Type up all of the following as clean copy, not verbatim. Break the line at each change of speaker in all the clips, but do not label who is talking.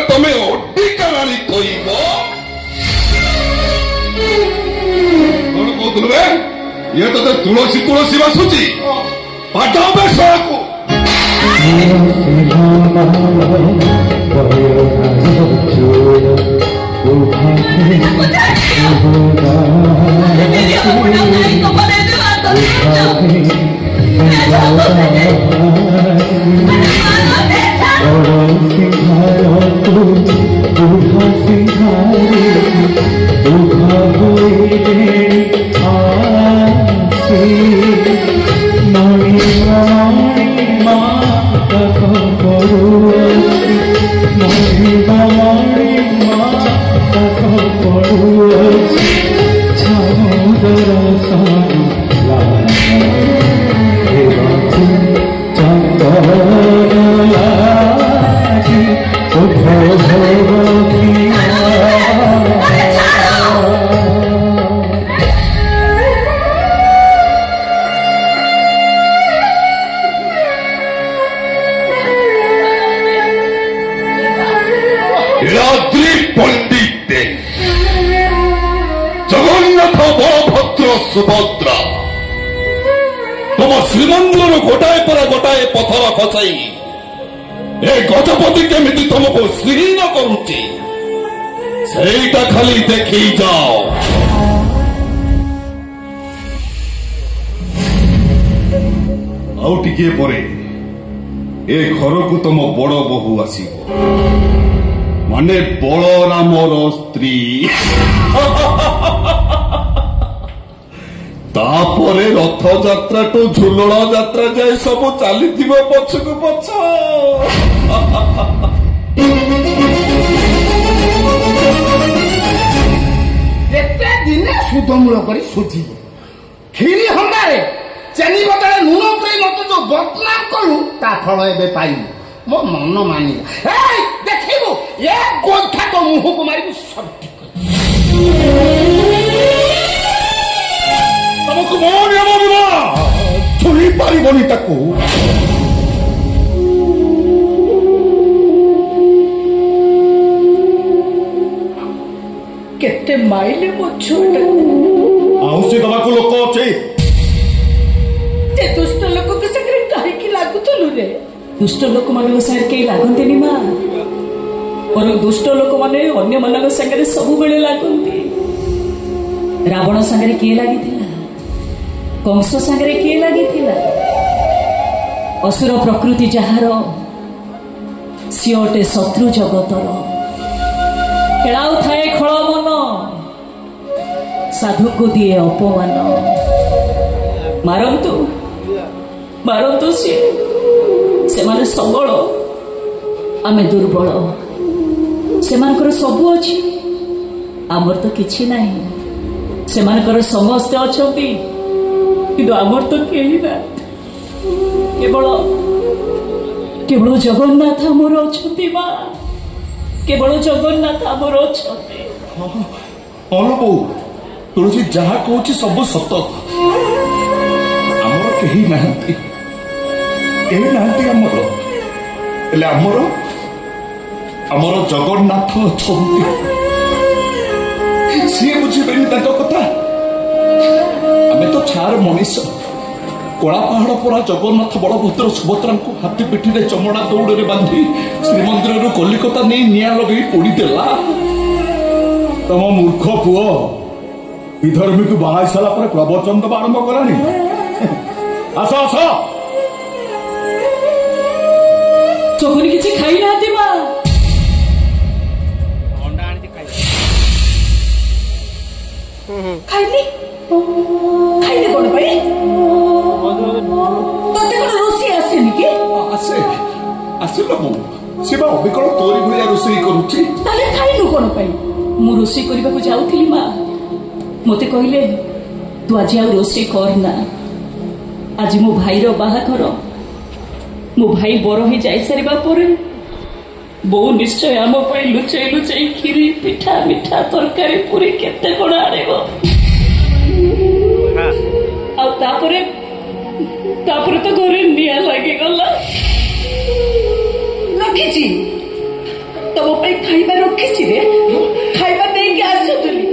ତମେ ଅଧିକାରୀ କହିବ କଣ କହୁଥିଲୁ ବେ? ଇଏ ତତେ ତୁଳସୀ ତୁଳସୀ ବାସୁଛି ପାଠ ବେଶକୁ सुभद्रा तुम श्रीमंदिर गोटाए पर गोटाए पथर खसाई ए गजपति केमिति तुमको श्रीहीन करुच्ची सेटा खाली देखी जाओ। आउ टिके परे ए घर को तुम बड़ बहु आसीबो माने बलरामर स्त्री तापरे रथ यात्रा टू झुलण यात्रा जाए सब चली पछकु पछ
दिने सुधमूल कर सुझी खीरी हंगारे चेनी बदले लुण पर मत जो बदनाम कलु ता फल एबे पाइबु मो मन मानी देखिबु ए गोथा तो मुह को मारिबु सब ठीक
तुमको मोन यमना छुई पारिबनी ताकू
केते माइले मो छोटा
आउसी दबाको लोक अछि
ते दुष्ट लोक के संगे काहे की लागुतलु रे दुष्ट लोक माने संगे के लागंतेनी मा और दुष्ट लोक माने अन्य मानक संगे सब बेले लागंती रावण संगे के लागिथिला कंस संगे के लागिथिला असुर प्रकृति जहार सियोटे शत्रु जगतर खेलाउ थाए खळ मन साधु को दिए अपमान मारंतु मारंतु से माने सबल आमे दुर्बल से मानकर सबु अछि आमर तो किछि नाही से मानकर समस्त अछंती किंतु आमर तो केही ना केवल केवल जगन्नाथ आमर अछंती मा केवल जगन्नाथ आमर अछंती
अनुबो तुलसी जहा कहूची सब सत आमर केही नाहंती आमर एले आमर आमर जगन्नाथ अछंती सी बुझिबेनी ताको कथा आमे तो छार मनीष कला पहाड़ परा जगन्नाथ बड़भद्र सुभद्रा को हाथी पिठी रे चमड़ा दौड़े बांधी श्रीमंदिर रु कलिकता नहीं निया लगे पोड़ी देला तम मूर्ख पुओ विधर्मी को बाहा सारा पर प्रवचन दबा आरंभ करानी आस आस
चोखनी किछि खाई नाती मा खाइली खाइले कोन भाई तते कोन रोसी आसेनी कि
आसे आसे बाबू सेबा अबिकल तोरी भलिया रोसई करूची
ताले खाइलु कोन भाई मु रोसी करबा को जाउथिली मा मते कहिले तू आज आ रोसी करना आज मो भाई रो बाहाघर मो भाई बड़ हो जाई सारिबा परे बो निश्चय आम पाई लुचाई लुचाई खीरी पिठा मिठा तरकारी पूरी केते कोण आनेबो आ तापरे तो घरे निया लागी गला लखीची तम पे ପାଇଁ ଖାଇବା ରଖିଛି ରେ। ଖାଇବା ଦେଇକି ଆସୁଥିଲି,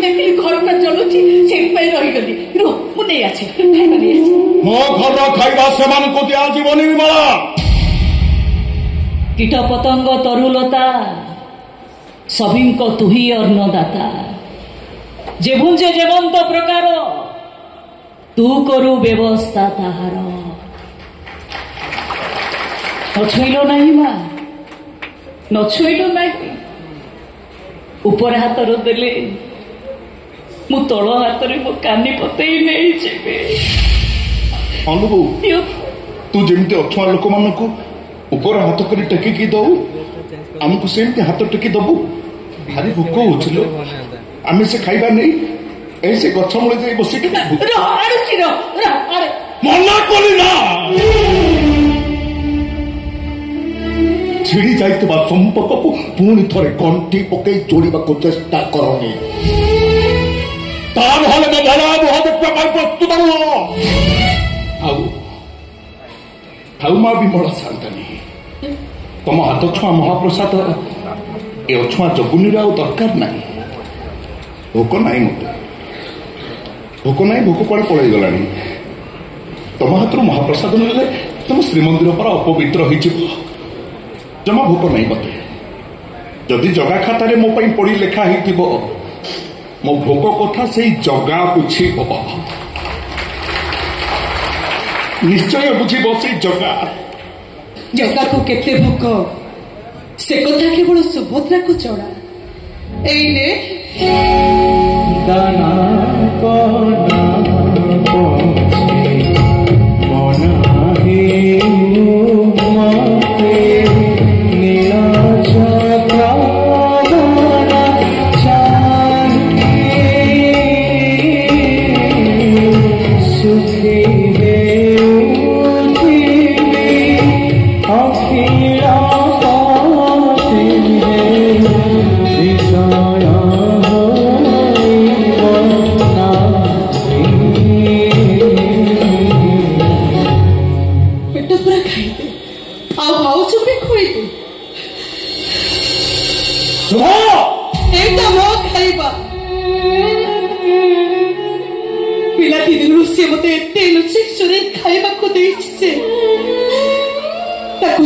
ଦେଖିଲି ଘରଟା ଜଳୁଛି, ସେଇଥିପାଇଁ ରହିଗଲି। ରୁହ, ମୁଁ ନେଇ ଆସେ, ଖାଇବା ନେଇ ଆସେ।
ମୋ ଘରର ଖାଇବା ସେମାନଙ୍କୁ ଦିଆଯିବନି ବିମଳା।
କୀଟ ପତଙ୍ଗ ତରୁଲତା ସଭିଙ୍କ ତୁହି ଅନ୍ନଦାତା। ଯେଭୁଞ୍ଜେ ଯେମନ୍ତ ପ୍ରକାର ତୁ କରୁ ବ୍ୟବସ୍ଥା ତାହାର। ନଛୁଇଁଲ ନାହିଁ ମା, ନଛୁଇଁଲ ନାହିଁ। ଉପର ହାତର ଦେଲେ ମୁଁ ତଳ ହାତରେ ମୋ କାନି ପତେଇ ନେଇଯିବି।
ଅନୁଭବ, ତୁ ଯେମିତି ଅଛୁଆଁ ଲୋକମାନଙ୍କୁ ଉପର ହାତ କରି ଟେକିକି ଦଉ, ଆମକୁ ସେମିତି ହାତ ଟେକି ଦବୁ। ଭାରି ଭୋକ ହଉছিল, ଆମେ ସେ ଖାଇବା ନେଇ এই ସେ ଗଛ ମୂଳେ ଯାଇ ବସିକି ମନା କଲି ନା। ଛିଡ଼ି ଯାଇଥିବା ସମ୍ପର୍କକୁ ପୁଣି ଥରେ ଗଣ୍ଠି ପକେଇ ଯୋଡ଼ିବାକୁ ଚେଷ୍ଟା କରନି। ତା ନହେଲେ ମୋ ଭଲ ମୁହଁ ଦେଖିବା ପାଇଁ ପ୍ରସ୍ତୁତ ରୁହ। ଆଉ ମା ବିମଳା ସାନ୍ତାଣୀ, ତମ ହାତ ଛୁଆଁ ମହାପ୍ରସାଦ ଏ ଅଛୁଆଁ ଜଗୁନିର ଆଉ ଦରକାର ନାହିଁ। ଭୋକ ନାହିଁ ମତେ, ଭୋକ ନାହିଁ। ଭୋକ କୁଆଡ଼େ ପଳେଇ ଗଲାଣି। ତମ ହାତରୁ ମହାପ୍ରସାଦ ନେଲେ ତମ ଶ୍ରୀମନ୍ଦିର ପରା ଅପବିତ୍ର ହେଇଯିବ। ଜମା ଭୋକ ନାହିଁ ମତେ। ଯଦି ଜଗା ଖାତାରେ ମୋ ପାଇଁ ପଡ଼ି ଲେଖା ହେଇଥିବ, ମୋ ଭୋକ କଥା ସେଇ ଜଗା ବୁଝିବ, ନିଶ୍ଚୟ ବୁଝିବ ସେଇ ଜଗା।
ଜଗାକୁ କେତେ ଭୋକ ସେ କଥା କେବଳ ସୁଭଦ୍ରାକୁ ଜଣା। ଏଇନେ
ଦାନା କନା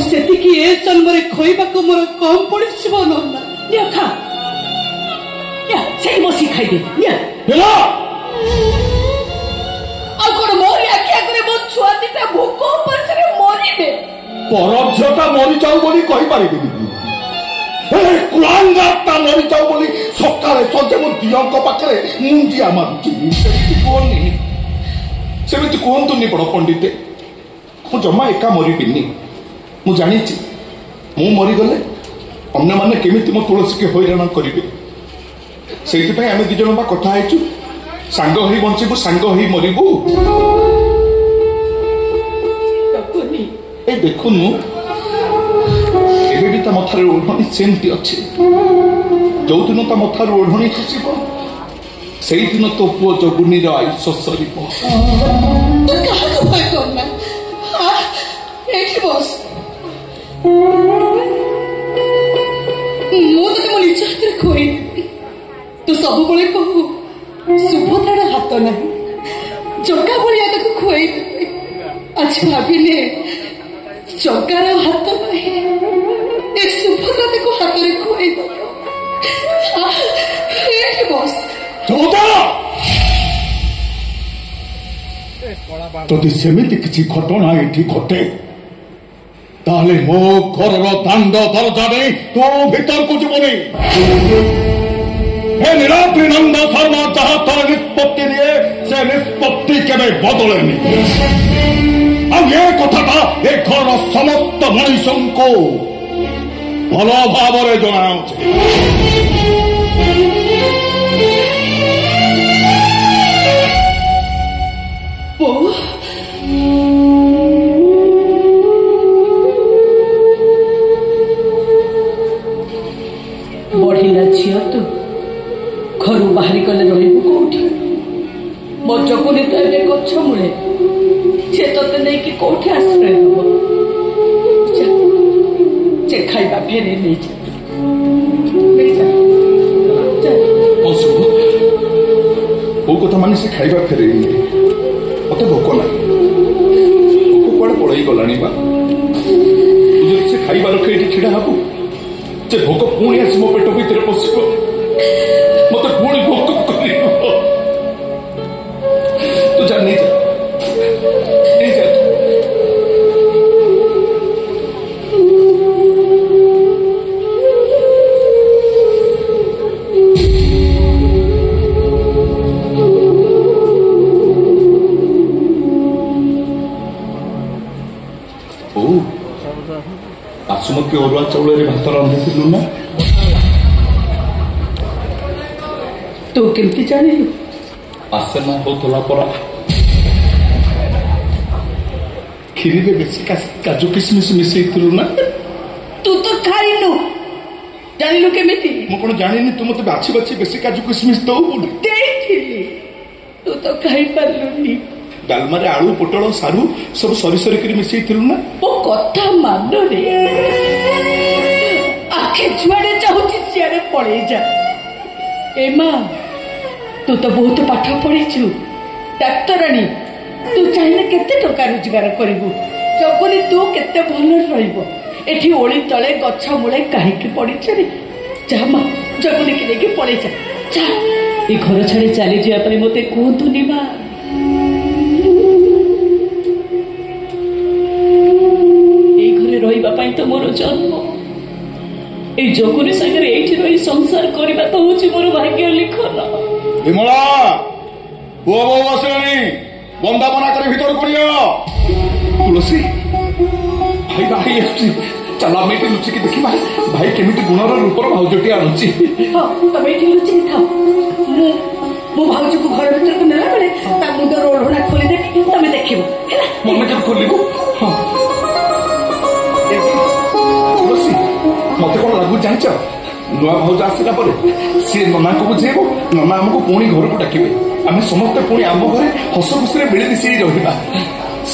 ସେତିକି ଏ ଜନ୍ମରେ ଖୋଇବାକୁ ମୋର କମ୍ ପଡ଼ିଯିବ। ନନା ଖା, ସେଇ ବସି ଖାଇଦେ। ଆଉ କଣ ମୋରି ଆଖି ଆଗରେ ମୋ ଛୁଆ ଦିଟା ଭୋକ ଉପରେ ମରିବେ?
ପରଝିଅଟା ମରିଯାଉ ବୋଲି କହିପାରିବିନି, କୁଳାଙ୍ଗଟା ମରିଯାଉ ବୋଲି ସକାଳେ ସଞ୍ଜେ ମୋ ଦିଅଙ୍କ ପାଖରେ ମୁଣ୍ଡିଆ ମାରୁଛି। ସେମିତି କୁହନ୍ତୁନି ବଡ଼ ପଣ୍ଡିତେ। ମୁଁ ଜମା ଏକା ମରିବିନି। ମୁଁ ଜାଣିଛି ମୁଁ ମରିଗଲେ ଅନ୍ୟମାନେ କେମିତି ମୋ ତୁଳସୀକି ହଇରାଣ କରିବେ। ସେଇଥିପାଇଁ ଆମେ 2 ଜଣ ବା କଥା ହେଇଛୁ, ସାଙ୍ଗ ହେଇ ବଞ୍ଚିବୁ, ସାଙ୍ଗ ହେଇ ମରିବୁ। ଏ ଦେଖୁନୁ, ଏବେ ବି ତା ମଥାରେ ଓଢ଼ଣୀ ସେମିତି ଅଛି। ଯୋଉଦିନ ତା ମଥାରୁ ଓଢ଼ଣୀ ଖସିବ, ସେଇଦିନ ତୋ ପୁଅ ଜଗୁନିର ଆୟୁଷ ସରିବ।
କାହାକୁ ଭୟ କରନା, ଏଠି ବସ। ମୁଁ ତତେ ମୋ ନିଜ ହାତରେ ଖୁଆଇଦେବି। ତୁ ସବୁବେଳେ କହୁ ସୁଭଦ୍ରାର ହାତ ନାହିଁ, ଜଗା ଭଳିଆ ତାକୁ ଖୁଆଇଦେବି। ଆଜି ଭାବିଲେ ଜଗାର ହାତ ନାହିଁ, ଏ ସୁଭଦ୍ରା ତାକୁ ହାତରେ ଖୁଆଇଦେବ। ଏଠି ବସ।
ଯଦି ସେମିତି କିଛି ଘଟଣା ଏଠି ଘଟେ, ତାହେଲେ ମୋ ଘରର ଦାଣ୍ଡ ଦରଜା ନେଇ ତୁ ଭିତରକୁ ଯିବୁନି। ହେ ନିରାତ୍ରି ନନ୍ଦ ଶର୍ମା ଯାହା ତୋର ନିଷ୍ପତ୍ତି ନିଏ, ସେ ନିଷ୍ପତ୍ତି କେବେ ବଦଳେନି। ଆଉ ଏ କଥାଟା ଏ ଘରର ସମସ୍ତ ମଣିଷଙ୍କୁ ଭଲ ଭାବରେ ଜଣାଉଛି।
ବଢିଲା ଝିଅ, ତୁ ଘରୁ ବାହାରି ଗଲେ ରହିବୁ କୋଉଠି? ମୋ ଜଗୁନି ତ ଏବେ ଗଛ ମୂଳେ, ସେ ତତେ ନେଇକି କୋଉଠି ଆଶ୍ରୟ ଦେବ? ସେ ଖାଇବା ଫେରେଇ ନେଇଯିବ।
କଥା ମାନେ ସେ ଖାଇବା ଫେରେଇନି। ମତେ ଭୋକ ନାହିଁ, ଭୋକ କୁଆଡେ ପଳେଇ ଗଲାଣି ବା। ତୁ ଯଦି ସେ ଖାଇବା ରଖି ଏଠି ଛିଡା ହବୁ, ସେ ଭୋକ ପୁଣି ଆସି ମୋ ପେଟ ଭିତରେ ପଶିବ, ମତେ ପୁଣି ଭୋକ କରିବ। ତୁ ଯା ନେଇଯା, ନେଇଯା। ବାସୁମତୀ ଅରୁଆ ଚାଉଳରେ ଭାତ ରାନ୍ଧିଥିଲୁ ନା?
ତୁ କେମିତି ଜାଣିଲୁ?
ବାସନା ହଉଥିଲା ପରା। କ୍ଷୀରିରେ ବେଶୀ କାଜୁ କିସମିସ ମିଶେଇଥିଲୁ ନା?
ତୁ ତ ଖାଇନୁ, ଜାଣିଲୁ କେମିତି?
ମୁଁ କଣ ଜାଣିନି ତୁ ମତେ ବାଛି ବାଛି ବେଶୀ କାଜୁ କିସମିସ ଦଉ ବୋଲି?
ଦେଇଥିଲି, ତୁ ତ ଖାଇପାରିଲୁନି।
ଡାଲମାରେ ଆଳୁ ପୋଟଳ ସାରୁ ସବୁ ସରି ସରିକିରି ମିଶେଇଥିଲୁ ନା?
ମୋ କଥା ମାନରେ, ଆଖି ଯୁଆଡେ ଚାହୁଁଛି ସିଆଡେ ପଳେଇ ଯା। ଏ ମା, ତୁ ତ ବହୁତ ପାଠ ପଢିଛୁ, ଡାକ୍ତରାଣୀ। ତୁ ଚାହିଁଲେ କେତେ ଟଙ୍କା ରୋଜଗାର କରିବୁ। ଜଗୁନି ତୁ କେତେ ଭଲରେ ରହିବ। ଏଠି ଓଳି ତଳେ ଗଛ ମୂଳେ କାହିଁକି ପଡିଛ ରେ? ଯା ମା, ଜଗୁନିକି ନେଇକି ପଳେଇ ଯା। ଏ ଘର ଛାଡି ଚାଲିଯିବା ପାଇଁ ମତେ କୁହନ୍ତୁନି ମା। ରହିବା ପାଇଁ ତ ମୋର ଜନ୍ମ। ଏଇ ଜଗୁନି ସାଙ୍ଗରେ ଏଇଠି ରହି ସଂସାର କରିବା ତ ହଉଛି ମୋର ଭାଗ୍ୟ ଲିଖନ।
ବିମଳା, ପୁଅ ବୋଉ ଆସିଲାଣି, ବନ୍ଦାପନା କରି ଭିତରକୁ ନିଅ। ତୁଳସୀ, ଭାଇ ବାହାରି ଆସୁଛି, ଚାଲ ଆମେ ଏଠି ଲୁଚିକି ଦେଖିବା ଭାଇ କେମିତି ଗୁଣର ରୂପର ଭାଉଜଟି ଆଣୁଛି।
ତମେ ଏଠି ଲୁଚିକି ଥାଅ, ମୁଁ ଭାଉଜକୁ ଘର ଭିତରକୁ ନେଲା ବେଳେ ତା ମୁଣ୍ଡର ଓଢଣା ଖୋଲିଦେବି, ତମେ ଦେଖିବ ହେଲା।
ମନେ କେବେ ଖୋଲିବୁ? ହଁ। ତୁଳସୀ, ମତେ କଣ ଲାଗୁଛି ଜାଣିଛ? ନୂଆ ଭାଉଜ ଆସିଲା ପରେ ସିଏ ନନାଙ୍କୁ ବୁଝେଇବ, ନନା ଆମକୁ ପୁଣି ଘରକୁ ଡାକିବେ, ଆମେ ସମସ୍ତେ ପୁଣି ଆମ ଘରେ ହସ ଖୁସିରେ ମିଳିମିଶି ରହିବା।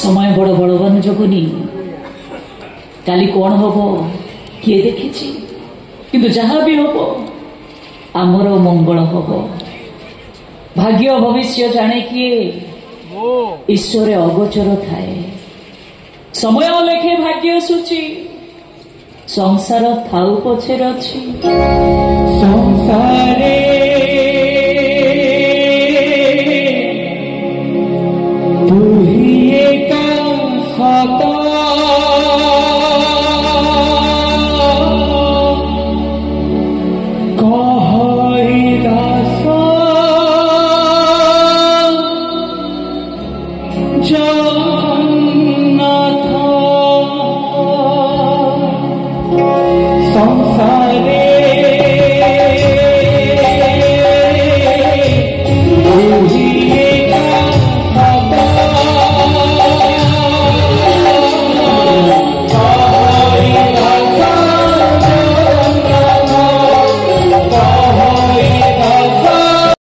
ସମୟ ବଡ ବଳବାନ ଜଗୁନି, କାଲି କଣ ହବ କିଏ ଦେଖିଛି? କିନ୍ତୁ ଯାହା ବି ହବ ଆମର ମଙ୍ଗଳ ହବ। ଭାଗ୍ୟ ଭବିଷ୍ୟ ଜାଣେ କିଏ? ଈଶ୍ୱର ଅଗୋଚର ଥାଏ। ସମୟ ଲେଖେ ଭାଗ୍ୟ ସୂଚି, ସଂସାର ଥାଉ ପଛରେ ଅଛି।
ସଂସାରେ ତୁହି ଏକା ସତ, କହଇ ଦାସ